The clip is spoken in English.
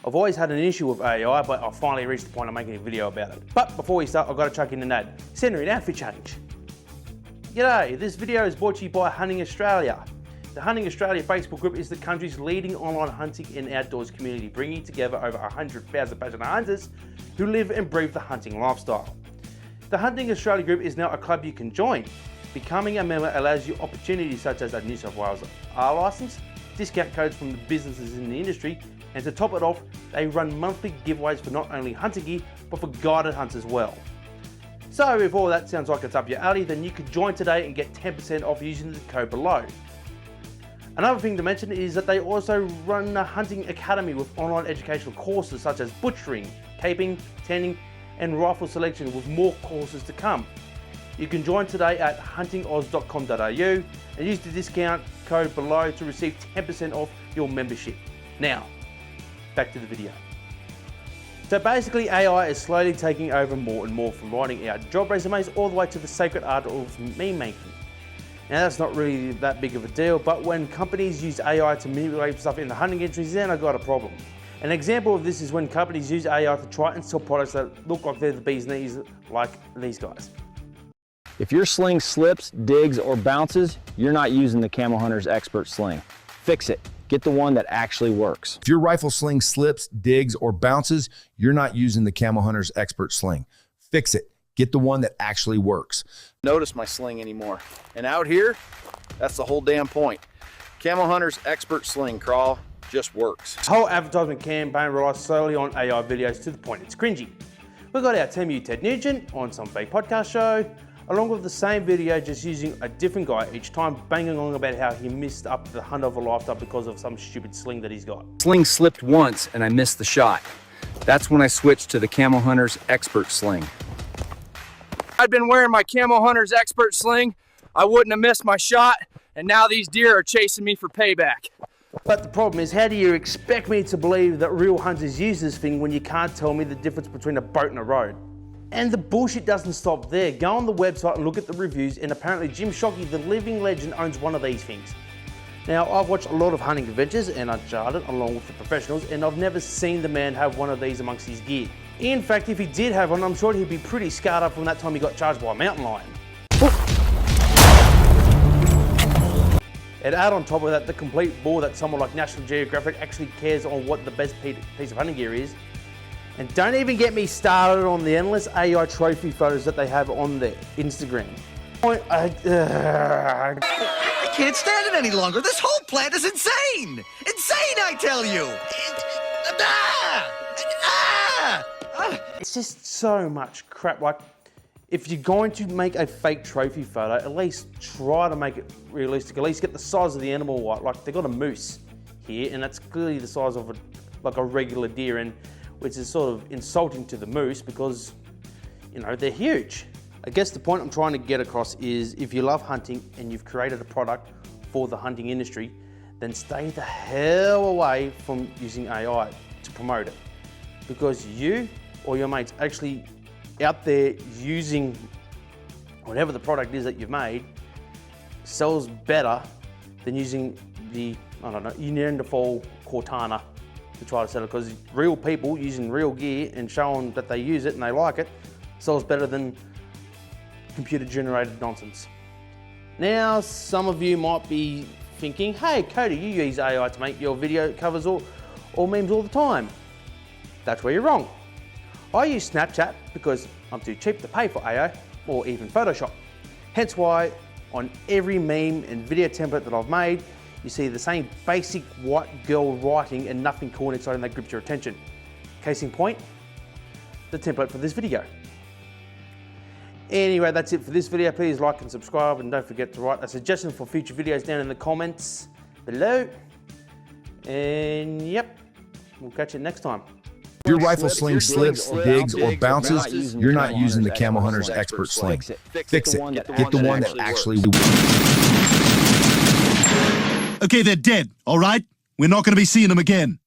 I've always had an issue with AI, but I finally reached the point of making a video about it. But before we start, I've got to chuck in an ad. Centering outfit change. G'day, this video is brought to you by Hunting Australia. The Hunting Australia Facebook group is the country's leading online hunting and outdoors community, bringing together over 100,000 passionate hunters who live and breathe the hunting lifestyle. The Hunting Australia group is now a club you can join. Becoming a member allows you opportunities such as a New South Wales R licence, discount codes from the businesses in the industry, and to top it off, they run monthly giveaways for not only hunting gear, but for guided hunts as well. So if all that sounds like it's up your alley, then you could join today and get 10% off using the code below. Another thing to mention is that they also run a hunting academy with online educational courses such as butchering, caping, tanning, and rifle selection, with more courses to come. You can join today at huntingoz.com.au and use the discount code below to receive 10% off your membership. Now, back to the video. So basically, AI is slowly taking over more and more, from writing out job resumes all the way to the sacred art of meme making. Now that's not really that big of a deal, but when companies use AI to manipulate stuff in the hunting industry, then I've got a problem. An example of this is when companies use AI to try and sell products that look like they're the bee's knees, like these guys. If your sling slips, digs, or bounces, you're not using the Camel Hunter's Expert Sling. Fix it. Get the one that actually works. If your rifle sling slips, digs, or bounces, you're not using the Camel Hunter's Expert Sling. Fix it. Get the one that actually works. Notice my sling anymore. And out here, that's the whole damn point. Camel Hunter's Expert Sling crawl just works. The whole advertisement campaign relies solely on AI videos to the point it's cringy. We've got our TMU Ted Nugent on some fake podcast show, along with the same video, just using a different guy each time, banging on about how he missed up the hunt of a lifetime because of some stupid sling that he's got. Sling slipped once and I missed the shot. That's when I switched to the Camel Hunter's Expert Sling. I'd been wearing my Camel Hunter's Expert Sling, I wouldn't have missed my shot, and now these deer are chasing me for payback. But the problem is, how do you expect me to believe that real hunters use this thing when you can't tell me the difference between a boat and a road? And the bullshit doesn't stop there. Go on the website and look at the reviews, and apparently Jim Shockey, the living legend, owns one of these things. Now, I've watched a lot of hunting adventures and Uncharted along with the professionals, and I've never seen the man have one of these amongst his gear. In fact, if he did have one, I'm sure he'd be pretty scarred up from that time he got charged by a mountain lion. And add on top of that the complete bore that someone like National Geographic actually cares on what the best piece of hunting gear is. And don't even get me started on the endless AI trophy photos that they have on their Instagram. I can't stand it any longer. This whole plant is insane! Insane, I tell you! It's just so much crap. Like, if you're going to make a fake trophy photo, at least try to make it realistic. At least get the size of the animal right. Like, they got a moose here, and that's clearly the size of a regular deer, and which is sort of insulting to the moose because, you know, they're huge. I guess the point I'm trying to get across is, if you love hunting and you've created a product for the hunting industry, then stay the hell away from using AI to promote it. Because you or your mates actually out there using whatever the product is that you've made sells better than using the, I don't know, Neanderthal Cortana to try to sell it, because real people using real gear and showing that they use it and they like it sells better than computer generated nonsense. Now, some of you might be thinking, hey Cody, you use AI to make your video covers or memes all the time. That's where you're wrong. I use Snapchat because I'm too cheap to pay for AI or even Photoshop. Hence why on every meme and video template that I've made, you see the same basic white girl writing and nothing cool and exciting that grips your attention. Case in point, the template for this video. Anyway, that's it for this video. Please like and subscribe, and don't forget to write a suggestion for future videos down in the comments below. And yep, we'll catch you next time. If your rifle sling slips, digs, or bounces, you're not using the Camel Hunter's Expert Sling. Fix it. Get the one that actually works. Okay, they're dead, all right? We're not going to be seeing them again.